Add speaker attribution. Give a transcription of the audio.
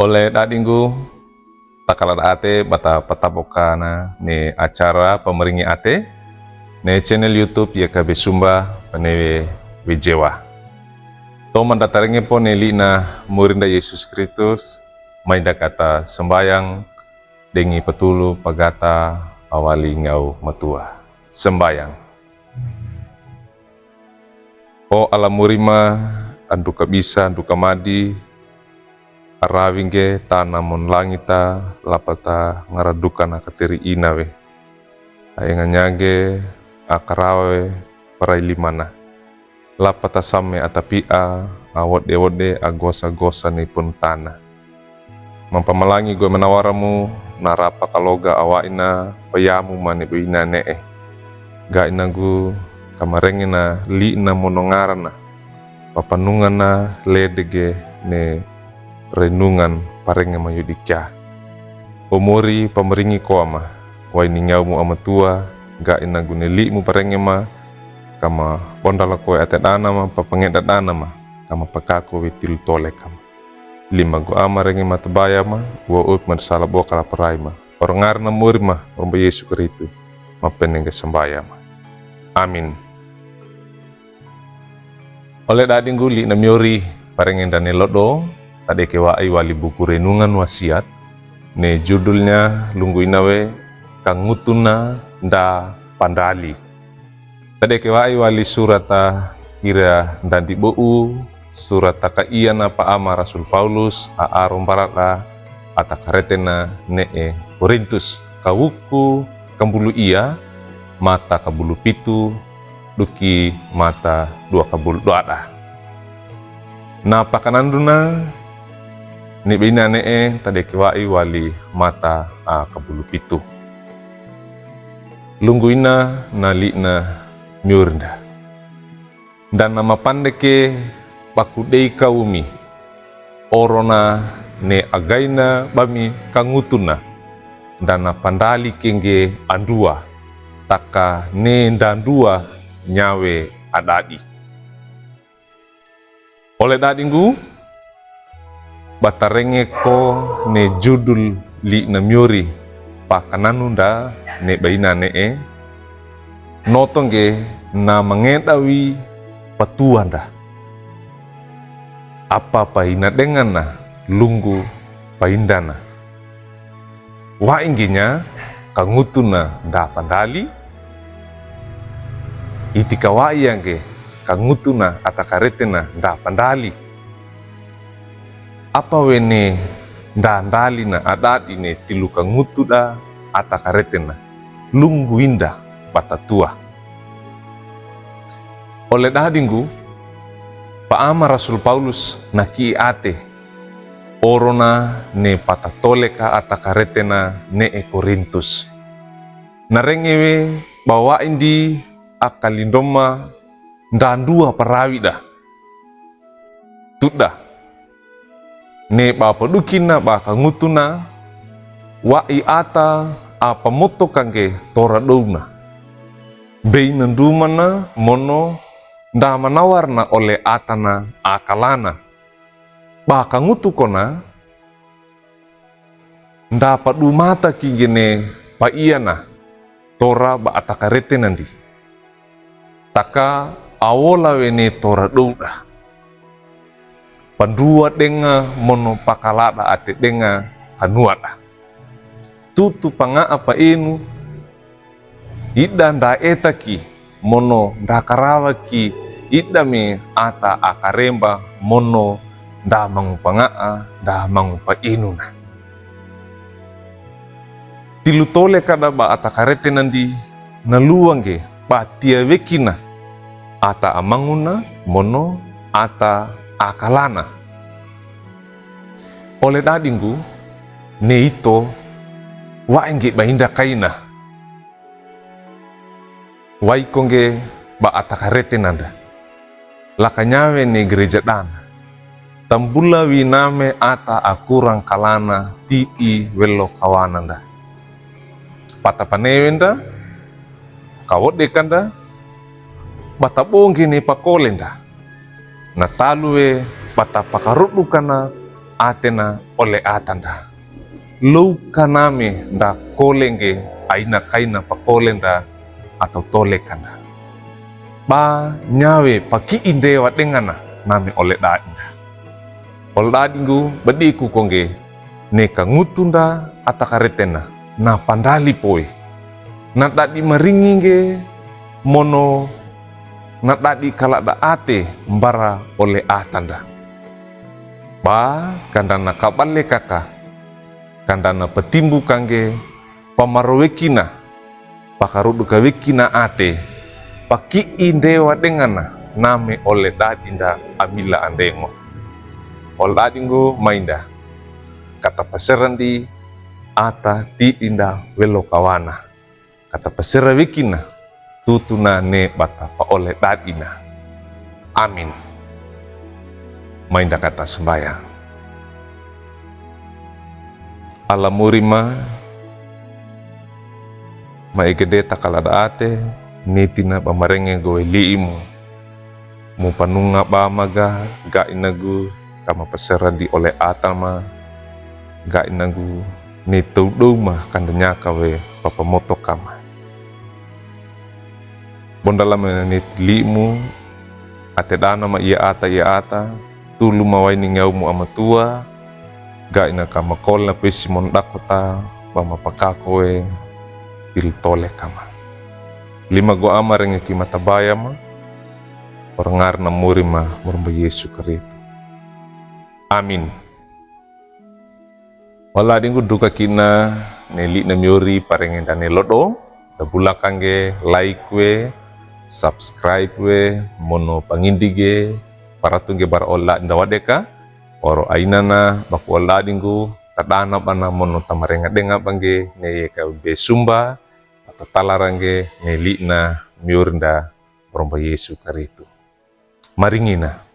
Speaker 1: Oleh dadinggu takala ate bata patabokana ne acara pemeringi ate ne channel YouTube ya kabe sumba panewe wejewa. Toman dataringe po ne lina murinda Yesus Kristus maida kata sembayang dengi petulu pagata awali ngau matua. Sembayang. O ala murima anduka bisa anduka madi arawingge tanamon langita lapata ngaradukan akateri inawe ayanganyage akarawe parailimana lapata same atapia awode agosa-gosa ni pun tanah mampamalangi gue menawaramu narapa kaloga awaina payamu mani beina nee ga inagu kamarengina li na monongarana papanungana ledege ne renungan parenge mayudikya umuri pameringi koama wai ningaumu amatua ga inagune li mu parenge ma kama bondala koe atedana ma papangedadana ma kama pakako witil tole kama lima go amarenge matabaya ma wa ut marsala boka la parai ma orangarna muri ma romba Yesu Kristu mapenenge sembaya ma amin. Oleh dading guli na miori parengen dan lodo tadi kewai wali buku renungan wasiat ne judulnya lunggu inawe kangutuna nda pandali tadi kewai wali surata kira dan dibuu surata kaiyana pa ama Rasul Paulus a rombarata atakaretena nee Korintus kawuku kambulu iya mata kabulu pitu duki mata dua kabul doa na pakananduna ni bina nee tadi kiwai wali mata a kabulu pitu lungguina na li na myurnda dan nama pandeke pakudei kaumi orona ne againa bami kangutuna dan na pandali kenge andua taka ne dandua nyawe adadi. Oleh dadinggu batarenge ko ne judul li na myori pakananunda ne baina nee notongge na mengedawi patuanda apa paina dengan na lunggu paindana wa ingginya kangutuna da pandali iti kawai yangge kangutuna atakaretena nda pandali apa wene nda ndali na adat ine tilu kangutuda atakaretena lunggu indah patatua oleh dadinggu paama Rasul Paulus naki ate orona ne patatoleka atakaretena ne Korintus narengewe bawa indi akalindoma ndandua parawida tuda ne bapa dukina baka ngutuna wa ata apa moto kange tora douna beina dumana mono nda manawarna oleh atana akalana baka ngutukona nda padu mata kigene pa iyana tora ba atakarete nandi taka awola wene tora douda pandua denga mono pakalada ate denga hanuada tutu panga apa inu ida nda etaki mono nda karawaki ida me ata akaremba mono nda mangupangaa nda mangupa inu na tilutole kada ba atakarete nandi naluangge patia wekina ata amanguna mono ata akalana oleh dadinggu ne ito wa engge bainda kaina wai kongge ba atakarete nanda lakanyawe ne gereja dana tambula winame ata akurang kalana tii welo kawananda patapanewenda kawode kanda batabongi ni pakolenda natalue bata pakarudu kana atena ole atanda. Luka name da kolenge aina kaina pakolenda atau tolekanda. Ba nyawe paki indewa dengana name ole dainda. Ole dadingu bediku kongge neka ngutunda atakaretena na pandali poe. Na dadi maringinge mono na dadi kalada ate mbara ole atanda. Ba kandana kabale kaka kandana petimbu kangge pamarowekina pakarudu kawekina ate paki indewa dengana name ole dadinda amila andengo. Ole dadingo mainda kata paserandi ata ti inda welo kawana kata pasera wekina tutuna ne bata pa ole dadina. Amin. Mainda kata sembayang. Alamurima maigede takalada ate nitina pamarenge goe liimu mu panunga bamaga ga inagu kama pasera di ole atama ga inagu ni tuduma kandanya kawe papamoto kama bondalama ni liimu ate dana ma ia ata tulu mawaini ngaumu amatua ga ina kama kol na pesi mondakota bama pakakoe til tole kama lima go amarenge kimatabaya ma orangar na murima murumba Yesu Kristo. Amin. Wala dinggu duka kina neli na miori parenge dane lodo da bulakange like we subscribe we mono pangindige para tungge bar olla ndawadeka oro ainana baku olla dinggu tadana bana mono tamarenga denga bange ne ka be sumba atau talarange ne li na miurnda romba Yesu Kristo. Maringina